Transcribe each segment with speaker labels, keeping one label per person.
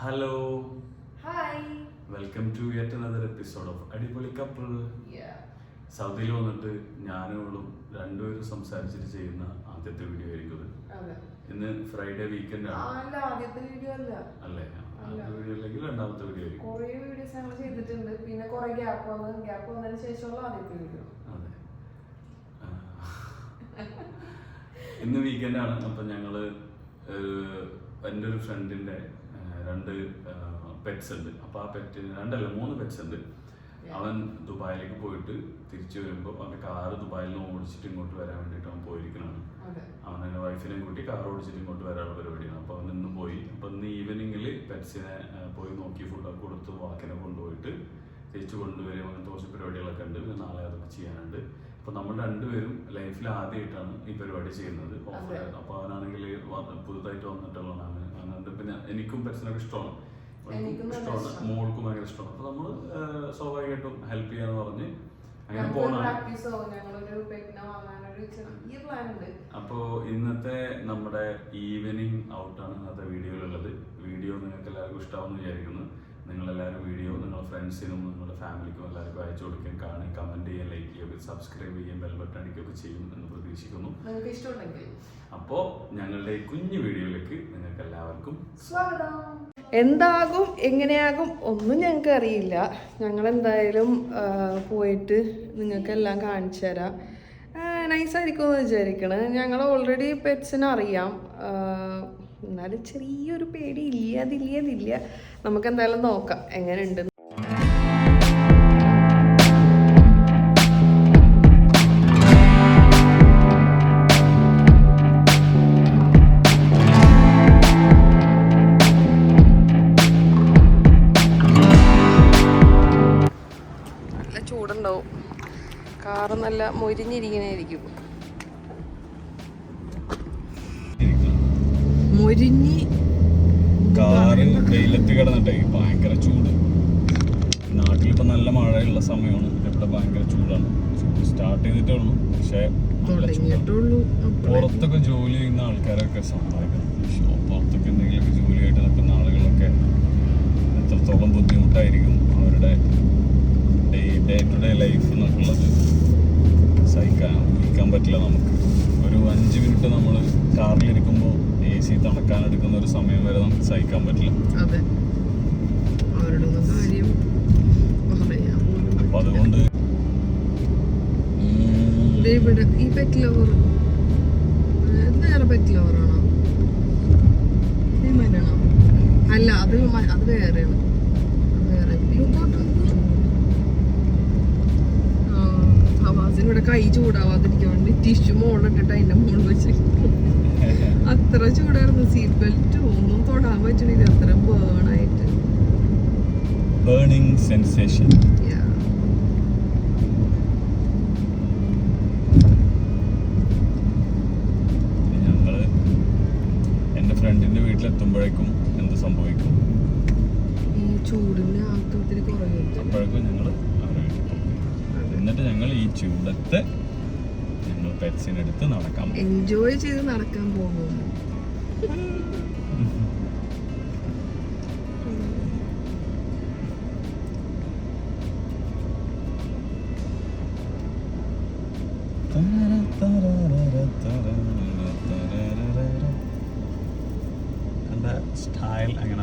Speaker 1: Hello.
Speaker 2: Hi.
Speaker 1: Welcome to yet another episode of Adipoli Couple.
Speaker 2: Yeah.
Speaker 1: സൗദിയിൽ വന്നിട്ട് ഞാനും രണ്ടുപേരും സംസാരിച്ചിട്ട് ചെയ്യുന്ന ആദ്യത്തെ വീഡിയോ ആയിരിക്കും. ഇന്ന് ഫ്രൈഡേ വീക്കെൻഡ് ആണ്.
Speaker 2: ആദ്യത്തെ വീഡിയോ അല്ല.
Speaker 1: അല്ലേ? ആദ്യത്തെ വീഡിയോ അല്ലെങ്കിൽ രണ്ടാമത്തെ വീഡിയോ ആയിരിക്കും.
Speaker 2: കുറേ വീഡിയോസ് ഞങ്ങൾ ചെയ്തിട്ടുണ്ട്. പിന്നെ കുറേ ഗ്യാപ്പ് വന്നതിന് ശേഷമുള്ള ആദ്യത്തെ വീഡിയോ.
Speaker 1: അതെ. ഇന്ന് വീക്കെൻഡ് ആണ്. അപ്പം ഞങ്ങള് എൻ്റെ ഒരു ഫ്രണ്ടിന്റെ രണ്ട് പെറ്റ്സ് ഉണ്ട്. അപ്പൊ ആ പെറ്റിന് മൂന്ന് പെറ്റ്സ് ഉണ്ട്. അവൻ ദുബായിലേക്ക് പോയിട്ട് തിരിച്ചു വരുമ്പോൾ അവന്റെ കാറ് ദുബായിൽ നിന്ന് ഓടിച്ചിട്ട് ഇങ്ങോട്ട് വരാൻ വേണ്ടിയിട്ട് അവൻ പോയിരിക്കണാണ്. അവൻ എൻ്റെ വൈഫിനെയും കൂട്ടി കാർ ഓടിച്ചിട്ട് ഇങ്ങോട്ട് വരാനുള്ള പരിപാടിയാണ്. അപ്പൊ അവൻ ഇന്ന് പോയി. അപ്പൊ ഇന്ന് ഈവനിങ്ങിൽ പെറ്റ്സിനെ പോയി നോക്കി ഫുഡൊക്കെ കൊടുത്ത് വാക്കിനെ കൊണ്ടുപോയിട്ട് തിരിച്ചു കൊണ്ടുവരും. അങ്ങനത്തെ കുറച്ച് പരിപാടികളൊക്കെ ഉണ്ട്. പിന്നെ നാളെ അതൊക്കെ ചെയ്യാനുണ്ട്. അപ്പൊ നമ്മൾ രണ്ടുപേരും ലൈഫിൽ ആദ്യമായിട്ടാണ് ഈ പരിപാടി ചെയ്യുന്നത്. അപ്പൊ അവനാണെങ്കിൽ പുതുതായിട്ട് വന്നിട്ടുള്ളതാണ്. അങ്ങനത്തെ പിന്നെ എനിക്കും പെറ്റ്സിനൊക്കെ ഇഷ്ടമാണ്, മോൾക്കും ഭയങ്കര ഇഷ്ടമാണ്. അപ്പൊ നമ്മള് സ്വാഭാവികമായിട്ടും ഹെൽപ്പ് ചെയ്യാന്ന് പറഞ്ഞ് അങ്ങനെ പോകണം. അപ്പോ ഇന്നത്തെ നമ്മുടെ ഈവനിങ് ഔട്ടാണ് ഇന്നത്തെ വീഡിയോയിലുള്ളത്. വീഡിയോ നിങ്ങൾക്ക് എല്ലാവർക്കും ഇഷ്ടമാണെന്ന് വിചാരിക്കുന്നു. നിങ്ങളെല്ലാവരും വീഡിയോ നിങ്ങളുടെ ഫ്രണ്ട്സിനും നിങ്ങളുടെ ഫാമിലിക്കും എല്ലാവർക്കും അയച്ചു കൊടുക്കുകയും കാണുകയും കമന്റ് ചെയ്യുകയും ലൈക്ക് ചെയ്യുകയും സബ്സ്ക്രൈബ് ചെയ്യുകയും ബെൽ ബട്ടൺ അടിക്കുകയൊക്കെ ചെയ്യും എന്ന് പ്രതീക്ഷിക്കുന്നു. അപ്പോൾ ഞങ്ങളുടെ കുഞ്ഞു വീഡിയോയിലേക്ക് നിങ്ങൾക്ക് എല്ലാവർക്കും
Speaker 2: സ്വാഗതം. എന്താകും എങ്ങനെയാകും ഒന്നും ഞങ്ങൾക്ക് അറിയില്ല. ഞങ്ങൾ എന്തായാലും പോയിട്ട് നിങ്ങൾക്കെല്ലാം കാണിച്ചു തരാം. നൈസായിരിക്കും എന്ന് വിചാരിക്കണേ. ഞങ്ങൾ ഓൾറെഡി പെറ്റ്സിനെ അറിയാം. എന്നാലും ചെറിയൊരു പേടി ഇല്ലാതില്ല. നമുക്ക് എന്തായാലും നോക്കാം എങ്ങനെയുണ്ട്. നല്ല ചൂടുണ്ടാവും. കാറ് നല്ല മൊരിഞ്ഞിരിക്കണായിരിക്കും.
Speaker 1: കാറ് വെയിലത്ത് കിടന്നിട്ടേ ഭയങ്കര ചൂട്. നാട്ടിലിപ്പോ നല്ല മഴയുള്ള സമയമാണ്. ഇവിടെ ഭയങ്കര ചൂടാണ്. ചൂട് സ്റ്റാർട്ട് ചെയ്തിട്ടേ ഉള്ളൂ. പക്ഷെ പുറത്തൊക്കെ ജോലി ചെയ്യുന്ന ആൾക്കാരൊക്കെ സഹായിക്കണം. പുറത്തൊക്കെ എന്തെങ്കിലുമൊക്കെ ജോലിയായിട്ട് നിൽക്കുന്ന ആളുകളൊക്കെ എത്രത്തോളം ബുദ്ധിമുട്ടായിരിക്കും അവരുടെ ഡേ ടു ഡേ ലൈഫ് എന്നുള്ളത് ഊഹിക്കാൻ പറ്റില്ല. നമുക്ക് ഒരു 5 മിനിറ്റ് നമ്മൾ കാറിലിരിക്കുമ്പോൾ AC തണുക്കാനെടുക്കുന്ന ഒരു സമയം വരെ നമുക്ക് സഹിക്കാൻ പറ്റില്ല. അപ്പൊ അതുകൊണ്ട്
Speaker 2: ഈ പെറ്റ് ലവർ പെറ്റ് ലവറാണോ അല്ല? അത് വേറെയാണ്. ഹവാസിനിവിടെ കൈ ചൂടാവാതിരിക്കാൻ വേണ്ടി ടിഷ്യൂ മോളിട്ടിട്ട് അതിന്റെ മോള് വെച്ചിരിക്കും. അത്ര ചൂടായിരുന്നു. സീറ്റ് ബെൽറ്റ് ഒന്നും തൊടാൻ പറ്റണില്ല. അത്ര ബേണായിട്ട്
Speaker 1: ബേണിംഗ് സെൻസേഷൻ. ഞങ്ങള് എന്റെ ഫ്രണ്ടിന്റെ വീട്ടിലെത്തുമ്പോഴേക്കും എന്ത് സംഭവിക്കും?
Speaker 2: ഈ ചൂടിന് ആൾക്കാർക്ക് കുറയും.
Speaker 1: അപ്പോഴേക്കും ഞങ്ങള് എന്നിട്ട് ഞങ്ങൾ ഈ ചൂടത്തെ ഞങ്ങൾ പെറ്റ്സിനെടുത്ത് നടക്കാൻ
Speaker 2: എൻജോയ് ചെയ്ത് നടക്കാൻ പോകുന്നു.
Speaker 1: സ്റ്റൈൽ അങ്ങനെ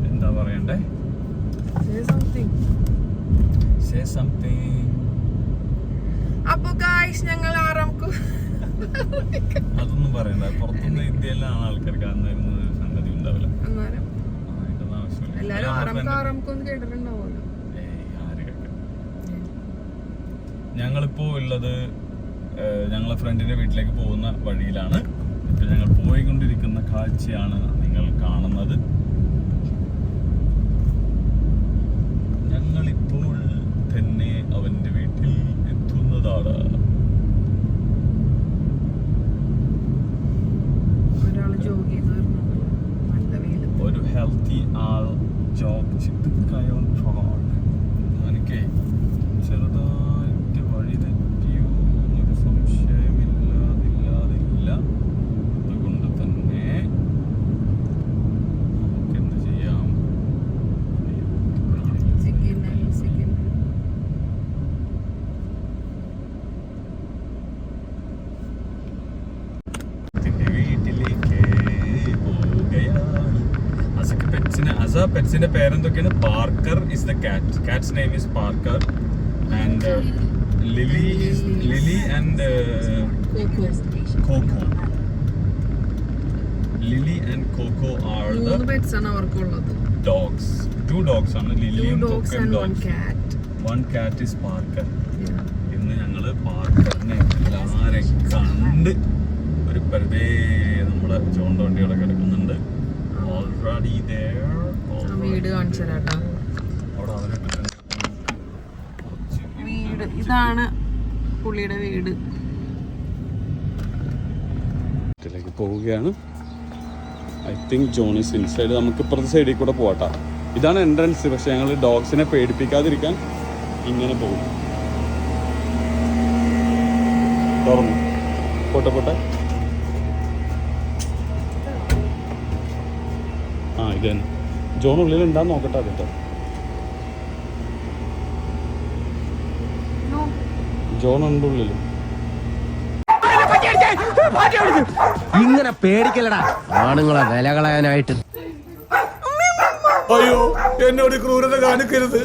Speaker 1: എന്താ പറയണ്ടേ?
Speaker 2: അപ്പൊ ഗായ്സ് ഞങ്ങൾ
Speaker 1: അതൊന്നും പറയണ്ട. പുറത്തുനിന്ന് ഇന്ത്യയിലാണ് ആൾക്കാർക്ക് അന്നൊരു സംഗതി ഉണ്ടാവില്ല. ഞങ്ങളിപ്പോ ഉള്ളത് ഞങ്ങളെ ഫ്രണ്ടിന്റെ വീട്ടിലേക്ക് പോകുന്ന വഴിയിലാണ്. ഇപ്പൊ ഞങ്ങൾ പോയിക്കൊണ്ടിരിക്കുന്ന കാഴ്ചയാണ് നിങ്ങൾ കാണുന്നത്. ഞങ്ങളിപ്പോൾ തന്നെ അവന്റെ വീട്ടിൽ എത്തുന്നതാണ്. ഒരു ഹെൽത്തി ആൾ ജോബ് ചിത്കായോൺ ഫ്രോഡ്. എനിക്ക് പെറ്റ്സിന്റെ പേരെന്തൊക്കെയാണ്? Parker is the cat. Cat's name is Parker and Lily and Coco. Lily and Coco are the
Speaker 2: pets ആണ് അവർക്കുള്ളത്.
Speaker 1: dogs. 2 dogs ആണ് Lily and
Speaker 2: dogs
Speaker 1: Coco
Speaker 2: and
Speaker 1: dogs.
Speaker 2: one cat.
Speaker 1: One cat is Parker. ഇന്ന് ഞങ്ങള് പാർക്കറിനെ എല്ലാരെ കണ്ട് ഒരു പരിധേ നമ്മുടെ ചോണ്ട വണ്ടികളൊക്കെ കിടക്കുന്നുണ്ട്. Already there.
Speaker 2: വീട് കാണിച്ചു തരാട്ടോ.
Speaker 1: അവിടെ
Speaker 2: വീട് ഇതാണ് പുള്ളിയുടെ വീട്.
Speaker 1: വീട്ടിലേക്ക് പോവുകയാണ്. I think John is inside. നമുക്ക് ഇപ്പുറത്തെ സൈഡിൽ കൂടെ പോകട്ടാ. ഇതാണ് എൻട്രൻസ്. പക്ഷെ ഞങ്ങൾ ഡോഗ്സിനെ പേടിപ്പിക്കാതിരിക്കാൻ ഇങ്ങനെ പോകും. തുറന്നു പോട്ടെ പോട്ടെ. ആ ഇത് തന്നെ. ജോൺ ഉള്ളിൽ ഉണ്ടാന്ന് നോക്കട്ടെ കേട്ടോ. ജോൺ ഉണ്ട് ഉള്ളിൽ.
Speaker 3: ഇങ്ങനെ പേടിക്കലടാ ആണുങ്ങളെ വില കളയാനായിട്ട്.
Speaker 1: അയ്യോ എന്നോട് ക്രൂരത കാണിക്കരുത്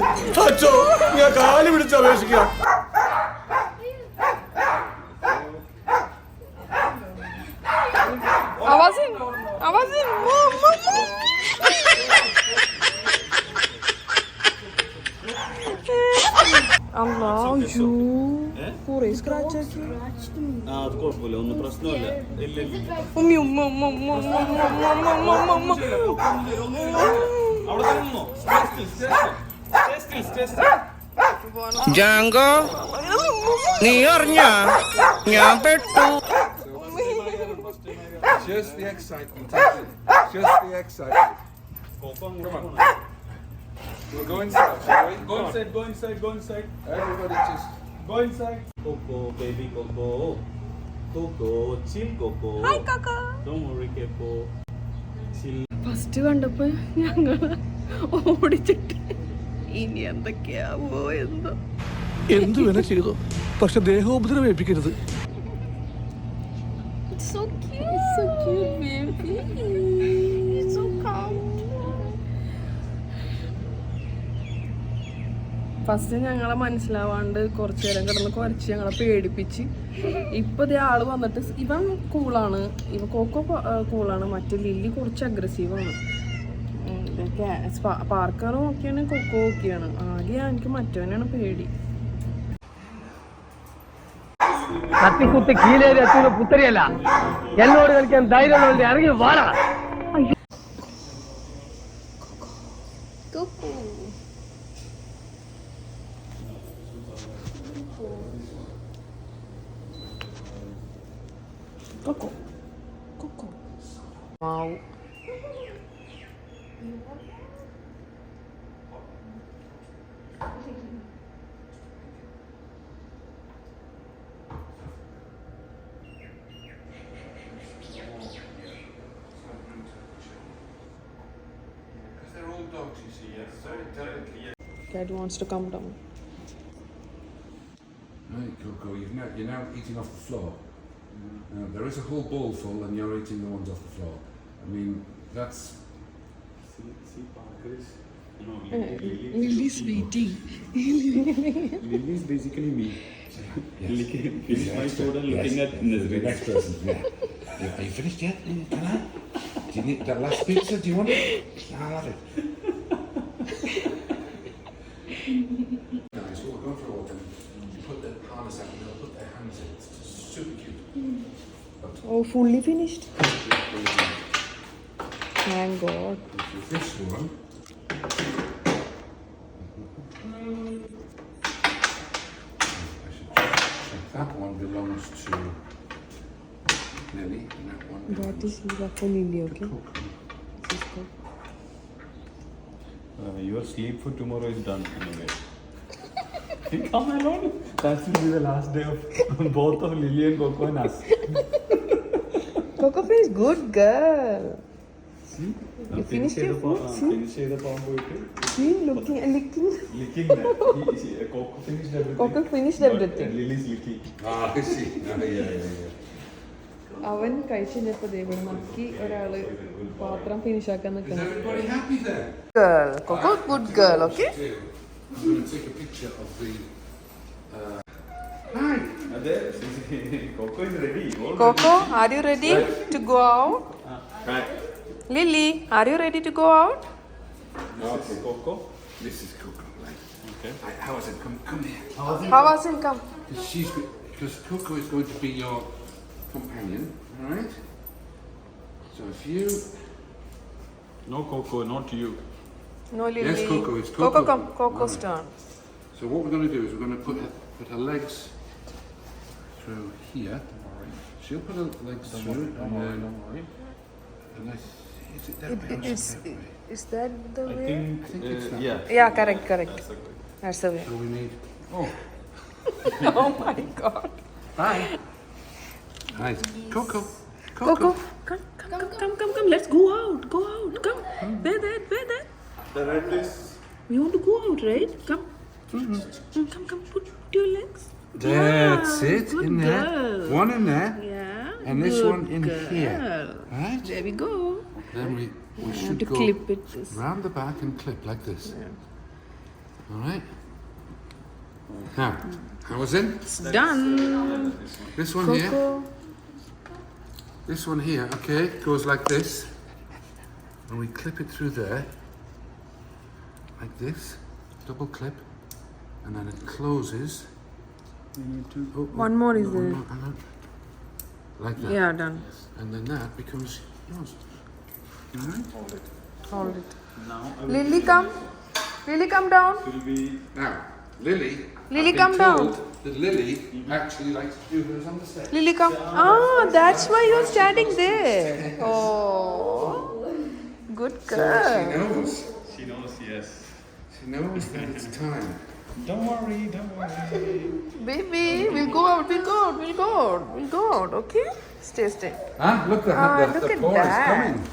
Speaker 1: അച്ഛോ. ഞാൻ കാല് പിടിച്ച് അപേക്ഷിക്കാം. അത് കുഴപ്പമില്ല, ഒന്നും പ്രശ്നമില്ല.
Speaker 3: ജാങ്കോ നീ അറിഞ്ഞ ഞാൻ പെട്ടു.
Speaker 4: Just the excitement. Just the excitement. We'll go inside, shall we?
Speaker 1: Go inside, go inside, go inside.
Speaker 4: Everybody just...
Speaker 1: Go inside. Coco, baby Coco. Coco, chill Coco.
Speaker 2: Hi Coco.
Speaker 1: Don't worry Coco. Chill.
Speaker 2: First കണ്ടപ്പോ ഞങ്ങള് ഓടിച്ചിട്ട് ഇനി എന്തൊക്കെയാവോ എന്തോ.
Speaker 5: എന്തു വേണ ചെയ്തു, പക്ഷെ ദേഹോപദ്രവേൽപ്പിക്കരുത്.
Speaker 2: So cute. So cute, baby. So calm. First ഞങ്ങളെ മനസ്സിലാവാണ്ട് കുറച്ചു നേരം കിടന്ന് കുറച്ച് ഞങ്ങളെ പേടിപ്പിച്ച്. ഇപ്പൊ ഇതേ ആള് വന്നിട്ട് ഇവൻ കൂളാണ്, ഇവ കോക്കോ കൂളാണ്, മറ്റേ ലില്ലി കുറച്ച് അഗ്രസീവാണ്. പാർക്കറും ഓക്കെയാണ്, കൊക്കോ ഓക്കെയാണ്. ആകെ എനിക്ക് മറ്റവനാണ് പേടി.
Speaker 3: കത്തിക്കുത്തി കീലേരി എത്തുന്ന പുത്തരിയല്ല, എന്നോട് കളിക്കാൻ ധൈര്യമുള്ളവരുടെ ഇറങ്ങി വാടാ.
Speaker 2: Coco. Coco. Wow.
Speaker 4: They're all dogs, you see, yes. So delicately.
Speaker 2: Cat wants to come down.
Speaker 4: Right, Coco, you're now eating off the floor. There is a whole bowl full, and you're eating the ones off the floor. I mean, that's.
Speaker 1: See, Parker is.
Speaker 2: Lily's waiting.
Speaker 1: Lily is basically me.
Speaker 4: Yes.
Speaker 1: Finish my food and looking at Nazreen.
Speaker 4: The next person, yeah. Are you finished yet? Can I? Do you need that last pizza? Do you want it? I'll have it. Guys, we'll go for a walk and you put the harness out and they'll put their hands in. It's just super cute.
Speaker 2: Oh, fully finished. Thank God.
Speaker 4: This one. That one belongs to Lily, and that one.
Speaker 2: That is for Lily, okay? This is good.
Speaker 1: Your sleep for tomorrow is done anyway. Come alone. That will be the last day of both of Lily and Coco and us.
Speaker 2: Coco feels good, girl.
Speaker 1: See?
Speaker 2: You finished your food? See?
Speaker 1: Finish the palm poetry.
Speaker 2: See, looking and licking.
Speaker 1: Licking that. Coco finished everything.
Speaker 2: Coco finished everything.
Speaker 1: And Lily's licking.
Speaker 4: Ah, I see. Yeah.
Speaker 2: അവൻ കഴിച്ചപ്പോ ഇവിടെ നക്കി ഒരാള് പാത്രം finish ആക്കാൻ
Speaker 4: Is
Speaker 2: നിൽക്കുന്നു.
Speaker 4: everybody happy then?
Speaker 2: Girl, Coco, good girl, okay?
Speaker 4: I'm going to take a picture of the. Hi.
Speaker 1: അതെ cocoa is ready.
Speaker 2: Coco, are you ready to go out? Lily, are you ready to go out?
Speaker 1: Okay, Coco.
Speaker 4: This is Coco. Right.
Speaker 1: Okay.
Speaker 4: Right, how is it? Come here.
Speaker 2: How was it? Come.
Speaker 4: Because Coco is going to be your companion, all right? So if you.
Speaker 1: No Coco, not you.
Speaker 2: No, Lily.
Speaker 4: Yes, Coco, it's
Speaker 2: Coco,
Speaker 4: Coco.
Speaker 2: come. Coco's turn.
Speaker 4: So what we're going to do is we're going to put her legs through here. She'll put her legs through, and then. And is it that way? Or is it that way?
Speaker 2: Is that the
Speaker 1: I
Speaker 2: way?
Speaker 1: think
Speaker 4: it's that
Speaker 1: yeah.
Speaker 2: Yeah, correct. That's the way.
Speaker 4: So we need. Oh,
Speaker 2: Oh my God.
Speaker 4: bye. Right, Coco.
Speaker 2: Coco, come. Let's go out. Come. Where that?
Speaker 1: The red is
Speaker 2: We want to go out, right? Come. Come. Put your legs.
Speaker 4: That's it.
Speaker 2: Good
Speaker 4: In there.
Speaker 2: girl.
Speaker 4: One in there.
Speaker 2: Yeah.
Speaker 4: And this
Speaker 2: good
Speaker 4: one in
Speaker 2: girl.
Speaker 4: here. Right?
Speaker 2: There we go.
Speaker 4: Then we
Speaker 2: have
Speaker 4: should
Speaker 2: to
Speaker 4: go
Speaker 2: clip it this.
Speaker 4: round the back and clip like this. All right. Now, how was in?
Speaker 2: It's done.
Speaker 4: This one here.
Speaker 2: Coco.
Speaker 4: This one here. Okay, goes like this, and we clip it through there, like this. Double clip, and then it closes. Oh,
Speaker 2: One more is
Speaker 4: no,
Speaker 2: there.
Speaker 4: no, hang on. Like that.
Speaker 2: Yeah, done.
Speaker 4: And then that becomes yours. All right.
Speaker 2: Hold it.
Speaker 1: now
Speaker 2: Lily, come. Lily, come down.
Speaker 1: will be
Speaker 4: Now, Lily.
Speaker 2: Lily,
Speaker 4: I've been
Speaker 2: come down.
Speaker 4: told that Lily actually likes to do hers on the stairs.
Speaker 2: Lily, come. Ah, that's why you're standing there. Oh, good
Speaker 4: So
Speaker 2: girl.
Speaker 1: she knows yes.
Speaker 4: She knows that it's time.
Speaker 1: Don't worry.
Speaker 2: Baby, we'll go out. Okay? Stay.
Speaker 4: Ah, look,
Speaker 2: Look
Speaker 4: the
Speaker 2: at
Speaker 4: pour
Speaker 2: that.
Speaker 4: is coming.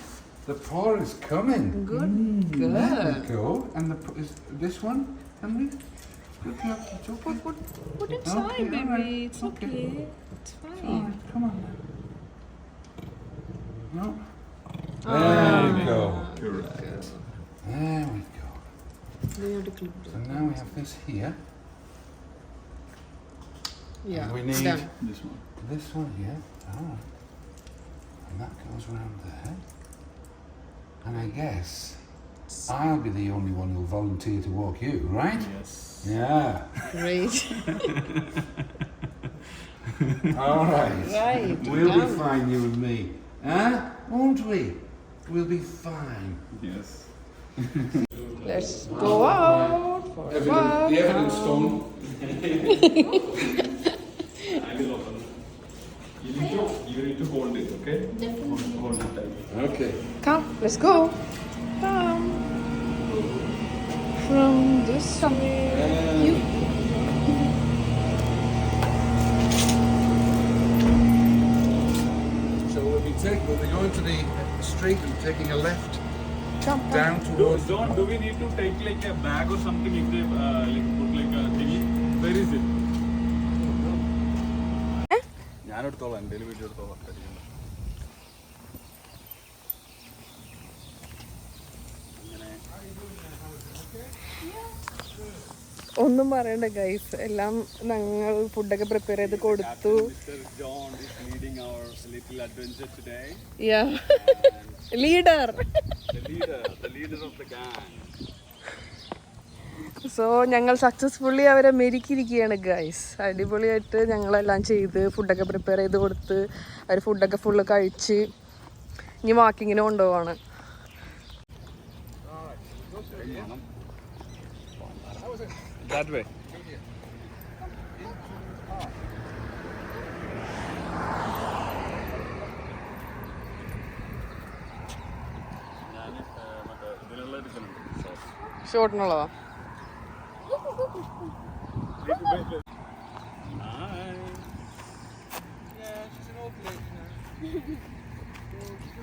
Speaker 4: The pour is coming.
Speaker 2: Good
Speaker 4: There
Speaker 2: girl.
Speaker 4: we go. And is this one, Henry? Look up. It's okay.
Speaker 2: Put inside,
Speaker 4: Okay,
Speaker 2: baby.
Speaker 4: alright.
Speaker 2: It's okay. It's fine.
Speaker 4: Alright, come on. No. There we go.
Speaker 1: Correct.
Speaker 4: There we go.
Speaker 2: We have to clip it.
Speaker 4: So now we have this here.
Speaker 2: Yeah,
Speaker 4: And we
Speaker 2: it's
Speaker 4: need
Speaker 2: done.
Speaker 1: This one.
Speaker 4: this one here. Ah. And that goes around there. And I guess I'll be the only one who'll volunteer to walk you, right?
Speaker 1: Yes.
Speaker 4: Yeah.
Speaker 2: Great.
Speaker 4: All right.
Speaker 2: Right,
Speaker 4: We'll be
Speaker 2: done.
Speaker 4: fine, you and me. Huh? Won't we? We'll be fine.
Speaker 1: Yes.
Speaker 2: Let's go out for a walk.
Speaker 4: The evidence stone.
Speaker 1: I will open. You need to hold it, okay? Hold it tight.
Speaker 4: Okay.
Speaker 2: Come, let's go. Come. From this way. You.
Speaker 4: So we'll be going to the street and taking a left
Speaker 2: Come.
Speaker 4: down towards.
Speaker 1: Do we need to take like a bag or something if they like put like a thingy? Where is it? ഞാനെടുത്തോളാം എന്തെങ്കിലും video എടുത്തോളാം.
Speaker 2: ഒന്നും പറയണ്ട guys, എല്ലാം ഞങ്ങൾ ഫുഡൊക്കെ prepare ചെയ്ത് കൊടുത്തു.
Speaker 1: Mr. John is leading our little adventure today.
Speaker 2: Leader.
Speaker 1: The leader of the gang.
Speaker 2: So ഞങ്ങൾ സക്സസ്ഫുള്ളി അവരെ മെരുക്കിയിരിക്കുകയാണ് ഗൈസ്. അടിപൊളിയായിട്ട് ഞങ്ങളെല്ലാം ചെയ്ത് ഫുഡൊക്കെ പ്രിപ്പയർ ചെയ്ത് കൊടുത്ത് അവർ ഫുഡൊക്കെ ഫുള്ള് കഴിച്ച് ഇനി വാക്കിങ്ങിന് കൊണ്ടുപോവാണ്.
Speaker 1: That way.
Speaker 2: ഷോട്ടിനുള്ളതാ.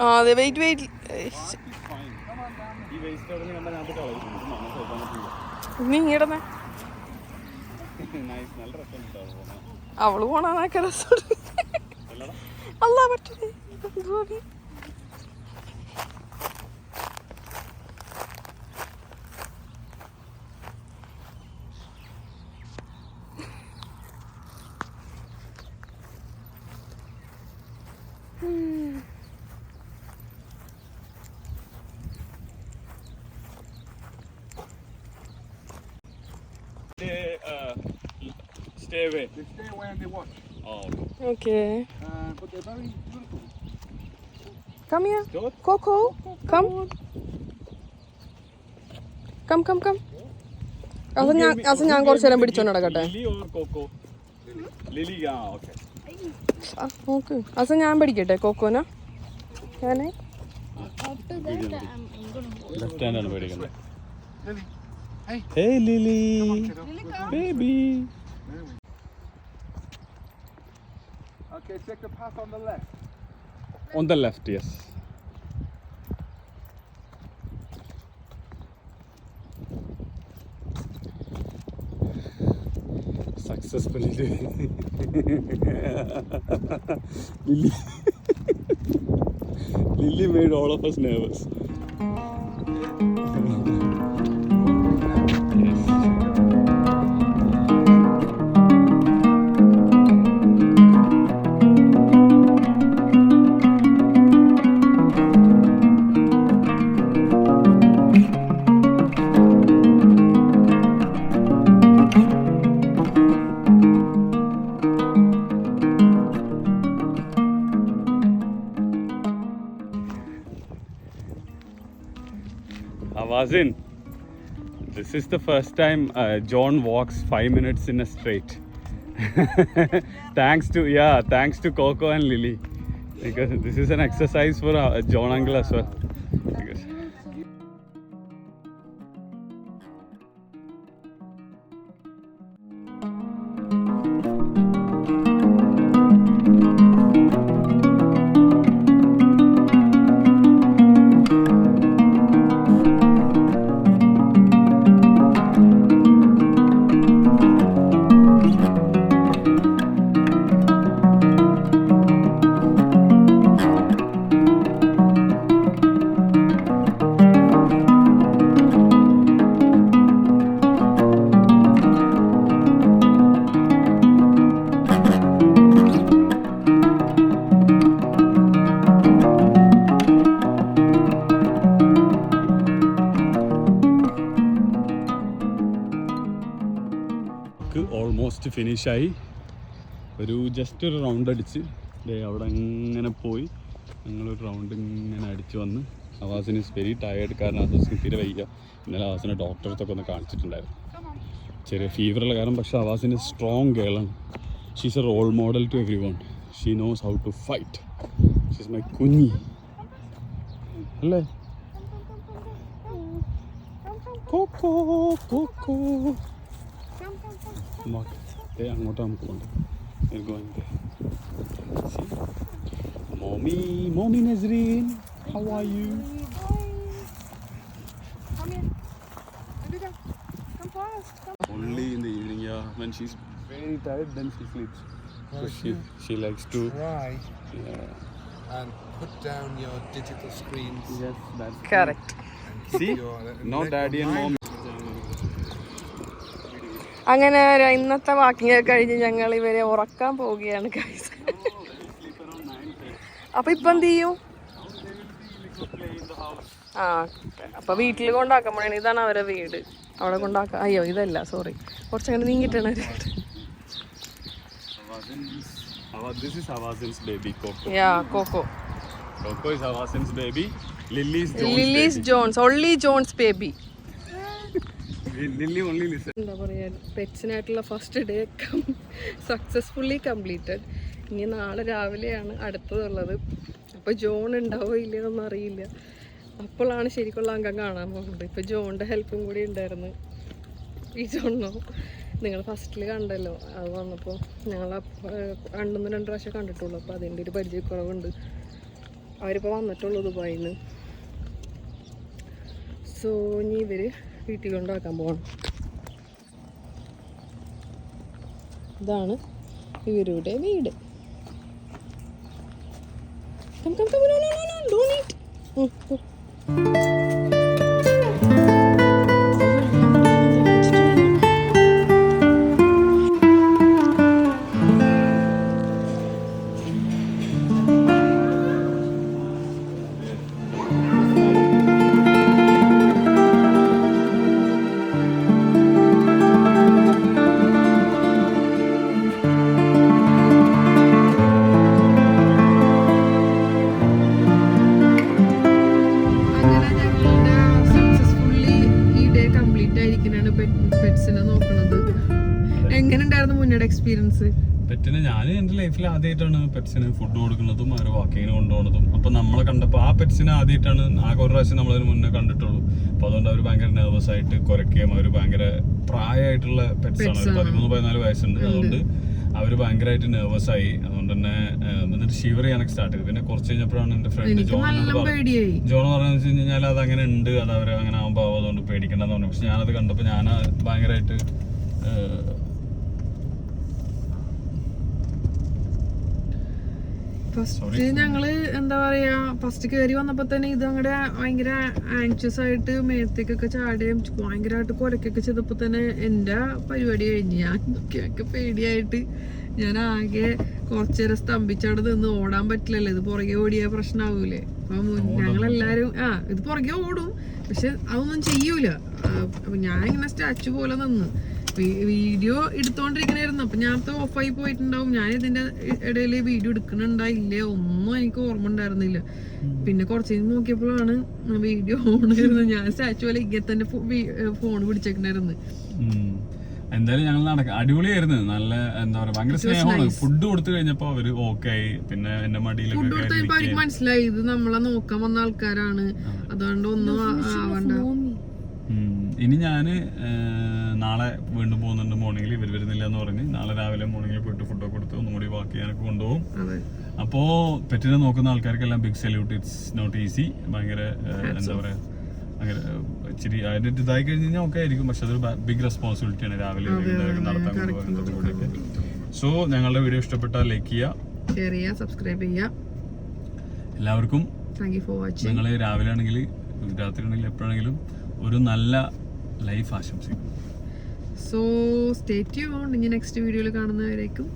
Speaker 2: ആ അതെ, വെയിറ്റ് നീ ഇങ്ങടന്നെ. അവള് പോണാനൊക്കെ രസം. Allah പറ്റേ
Speaker 1: Stay away.
Speaker 4: They stay away and they watch.
Speaker 1: Oh.
Speaker 2: Okay.
Speaker 4: But they're very beautiful.
Speaker 2: Come here.
Speaker 1: George?
Speaker 2: Coco. Come. Come. അത് ഞാൻ കുറച്ചു നേരം പിടിച്ചോണ്ട് നടക്കട്ടെ.
Speaker 1: Lily or Coco? Lily, yeah, okay.
Speaker 2: നോക്ക് അത് ഞാൻ പിടിക്കട്ടെ കോക്കോന. ഞാനേ
Speaker 1: Left hand ആണ് പേടിക്കുന്നത്.
Speaker 4: Lily. Hey.
Speaker 1: Hey Lily. Baby.
Speaker 4: Okay, check the path on the left.
Speaker 1: On the left, yes. Successfully Lily. Lily made all of us nervous. Awazin, this is the first time John walks 5 minutes in a straight. thanks to Coco and Lily, because this is an exercise for John uncle as well. Because almost ഫിനിഷായി. Just ഒരു round അടിച്ച് അവിടെ അങ്ങനെ പോയി ഞങ്ങളൊരു round ഇങ്ങനെ അടിച്ച് വന്ന്. അവാസിന് ഇസ് വെരി ടയേർഡ്, കാരണം അവാസിന് തീരെ വയ്യ. ഇന്നലെ അവാസിനെ ഡോക്ടർസൊക്കെ ഒന്ന് കാണിച്ചിട്ടുണ്ടായിരുന്നു, ചെറിയ ഫീവറുള്ള കാരണം. പക്ഷേ അവാസിന് സ്ട്രോങ് ഗേളാണ്. She's a role model to everyone. She knows how to fight. She's my കുഞ്ഞി അല്ലേ? കോക്കോ കോക്കോ അങ്ങോട്ട് നമുക്ക് പോകണ്ട. Mommy Nazreen, how are you? Only in the evening, yeah. When she's very tired, then she sleeps. So she likes to
Speaker 4: Try
Speaker 1: yeah.
Speaker 4: and put down your digital screens.
Speaker 1: Yes, that's
Speaker 2: Correct.
Speaker 4: And keep
Speaker 1: See?
Speaker 4: your
Speaker 1: No
Speaker 4: leg
Speaker 1: daddy and
Speaker 4: behind.
Speaker 1: mom.
Speaker 2: അങ്ങനെ ഇന്നത്തെ walking കഴിഞ്ഞ് ഞങ്ങൾ ഇവരെ ഉറക്കാൻ പോവുകയാണ് guys. അപ്പൊ ഇപ്പൊ എന്ത് ചെയ്യും? ആ അപ്പൊ വീട്ടിൽ കൊണ്ടാക്കാൻ പോണേ. ഇതാണ് അവരെ വീട്. അവിടെ കൊണ്ടാക്കാം. അയ്യോ ഇതല്ല, സോറി, കുറച്ചങ്ങനെ നീങ്ങിട്ടാണ് വീട്.
Speaker 1: This is Awazin's baby, Coco.
Speaker 2: Yeah, Coco.
Speaker 1: Coco is Awazin's baby. Lily is
Speaker 2: Jones, only Jones baby.
Speaker 1: Lily only listen.
Speaker 2: എന്താ പറയുക, പെറ്റ്സിനായിട്ടുള്ള ഫസ്റ്റ് ഡേ സക്സസ്ഫുള്ളി കംപ്ലീറ്റഡ്. ഇനി നാളെ രാവിലെയാണ് അടുത്തതുള്ളത്. അപ്പോൾ ജോൺ ഉണ്ടാവോ ഇല്ലയെന്നൊന്നും അറിയില്ല. അപ്പോഴാണ് ശരിക്കുള്ള അംഗം കാണാൻ പോകുന്നത്. ഇപ്പോൾ ജോണിൻ്റെ ഹെൽപ്പും കൂടി ഉണ്ടായിരുന്നു. ഈ ജോണോ നിങ്ങൾ ഫസ്റ്റിൽ കണ്ടല്ലോ, അത് വന്നപ്പോൾ ഞങ്ങൾ 2 പ്രാവശ്യം കണ്ടിട്ടുള്ളൂ. അപ്പോൾ അതിൻ്റെ ഒരു പരിചയക്കുറവുണ്ട്. അവരിപ്പോൾ വന്നിട്ടുള്ളൂ ദുബായിൽ നിന്ന്. സോ ഇനി ഇവർ വീട്ടിൽ കൊണ്ടാക്കാൻ പോകണം. ഇതാണ് ഇവരുടെ വീട്. Come, come, come. No, don't eat. എങ്ങനെയുണ്ടായിരുന്നു മുന്നോട്ട് എക്സ്പീരിയൻസ്?
Speaker 1: പെറ്റിന് ഞാൻ എൻ്റെ ലൈഫിൽ ആദ്യമായിട്ടാണ് പെറ്റ്സിന് ഫുഡ് കൊടുക്കുന്നതും അവർ വാക്കിങ്ങിന് കൊണ്ടുപോകുന്നതും. അപ്പൊ നമ്മളെ കണ്ടപ്പോൾ ആ പെറ്റ്സിനെ ആദ്യമായിട്ടാണ് ആകെ ഒരു പ്രാവശ്യം നമ്മളതിന് മുന്നേ കണ്ടിട്ടുള്ളൂ. അപ്പൊ അതുകൊണ്ട് അവർ ഭയങ്കര നെർവസ് ആയിട്ട് കുരയ്ക്കുകയും അവർ ഭയങ്കര പ്രായമായിട്ടുള്ള പെറ്റ്സ് ആണ്, 13-14 വയസ്സുണ്ട്. അതുകൊണ്ട് അവർ ഭയങ്കരമായിട്ട് നെർവസ് ആയി. അതുകൊണ്ട് തന്നെ എന്നിട്ട് ഷിവർ ചെയ്യാനൊക്കെ സ്റ്റാർട്ട് ചെയ്തു. പിന്നെ കുറച്ച് കഴിഞ്ഞപ്പോഴാണ് എൻ്റെ ഫ്രണ്ട് ജോൺ പറഞ്ഞു വെച്ച് കഴിഞ്ഞാൽ അത് അങ്ങനെ ഉണ്ട്, അത് അവർ അങ്ങനെ ആകുമ്പോൾ അതുകൊണ്ട് പേടിക്കണ്ടെന്ന് പറഞ്ഞു. പക്ഷെ ഞാനത് കണ്ടപ്പോൾ ഞാൻ ഭയങ്കരമായിട്ട്
Speaker 2: ഫസ്റ്റ് ഞങ്ങള് എന്താ പറയാ, ഫസ്റ്റ് കയറി വന്നപ്പോ തന്നെ ഇത് അങ്ങടെ ഭയങ്കര ആങ്ഷ്യസ് ആയിട്ട് മേത്തേക്കൊക്കെ ചാടുകയും ഭയങ്കരമായിട്ട് കുരക്കൊക്കെ ചെയ്തപ്പോ തന്നെ എന്റെ പരിപാടി കഴിഞ്ഞു. ഞാൻ നോക്കിയൊക്കെ പേടിയായിട്ട് ഞാൻ ആകെ കുറച്ചേരം സ്തംഭിച്ചവിടെ നിന്ന്. ഓടാൻ പറ്റില്ലല്ലോ, ഇത് പുറകെ ഓടിയ പ്രശ്നമാവൂലേ. അപ്പൊ ഞങ്ങളെല്ലാരും ഇത് പുറകെ ഓടും, പക്ഷെ അതൊന്നും ചെയ്യൂല. അപ്പൊ ഞാൻ ഇങ്ങനെ സ്റ്റാച്ചു പോലെ നിന്ന് വീഡിയോ എടുത്തോണ്ടിരിക്കണായിരുന്നു. അപ്പൊ ഞാനത് ഓഫായി പോയിട്ടുണ്ടാവും. ഞാൻ ഇതിന്റെ ഇടയിൽ വീഡിയോ എടുക്കണുണ്ടായില്ലേ ഒന്നും എനിക്ക് ഓർമ്മ ഉണ്ടായിരുന്നില്ല. പിന്നെ കുറച്ച് നോക്കിയപ്പോഴാണ് വീഡിയോ ഓൺ ആയിരുന്നു. ഞാൻ സ്റ്റാച്ചു പോലെ ഇങ്ങനെ തന്നെ ഫോൺ പിടിച്ചേക്കണായിരുന്നു.
Speaker 1: എന്തായാലും ഞങ്ങൾ അടിപൊളിയായിരുന്നു. നല്ല എന്താ പറയാ, ഭയങ്കര സ്നേഹമാണ്. ഫുഡ് കൊടുത്തു കഴിഞ്ഞപ്പോ അവര് ഓക്കെ ആയി. പിന്നെ എന്റെ മടിയിലൊക്കെ
Speaker 2: ഫുഡ് കൊടുത്തപ്പോ അവർക്ക് മനസ്സിലായി ഇത് നമ്മളെ നോക്കാൻ വന്ന ആൾക്കാരാണ്, അതുകൊണ്ട് ഒന്നും ആവണ്ട.
Speaker 1: ഇനി ഞാന് നാളെ വീണ്ടും പോകുന്നുണ്ട്. മോർണിംഗിൽ ഇവർ വരുന്നില്ല എന്ന് പറഞ്ഞ് നാളെ രാവിലെ മോർണിംഗിൽ പോയിട്ട് ഫുഡൊക്കെ കൊടുത്ത് ഒന്നും കൂടി വാക്ക് ചെയ്യാനൊക്കെ കൊണ്ടുപോകും. അപ്പോ പെറ്റിനെ നോക്കുന്ന ആൾക്കാർക്കെല്ലാം big salute. It's not easy. ഭയങ്കര എന്താ പറയാ, അങ്ങനെ ഇച്ചിരി അതിന്റെ ഇതായി കഴിഞ്ഞ് കഴിഞ്ഞാൽ ഒക്കെ ആയിരിക്കും. പക്ഷെ അതൊരു ബിഗ് റെസ്പോൺസിബിലിറ്റിയാണ് രാവിലെ നടത്താൻ കൊണ്ടുപോകുന്നതൊക്കെ. സോ ഞങ്ങളുടെ വീഡിയോ ഇഷ്ടപ്പെട്ടാൽ ലൈക്ക് ചെയ്യുക,
Speaker 2: ഷെയർ ചെയ്യുക, സബ്സ്ക്രൈബ് ചെയ്യുക.
Speaker 1: എല്ലാവർക്കും
Speaker 2: താങ്ക് യു ഫോർ വാച്ചിങ്.
Speaker 1: നിങ്ങൾ രാവിലെ ആണെങ്കിൽ രാത്രി ആണെങ്കിലും എപ്പോഴാണെങ്കിലും ഒരു നല്ല ലൈഫ് ആശംസിക്കും.
Speaker 2: So stay tuned. ഇനി നെക്സ്റ്റ് വീഡിയോയിൽ കാണുന്നവരേക്കും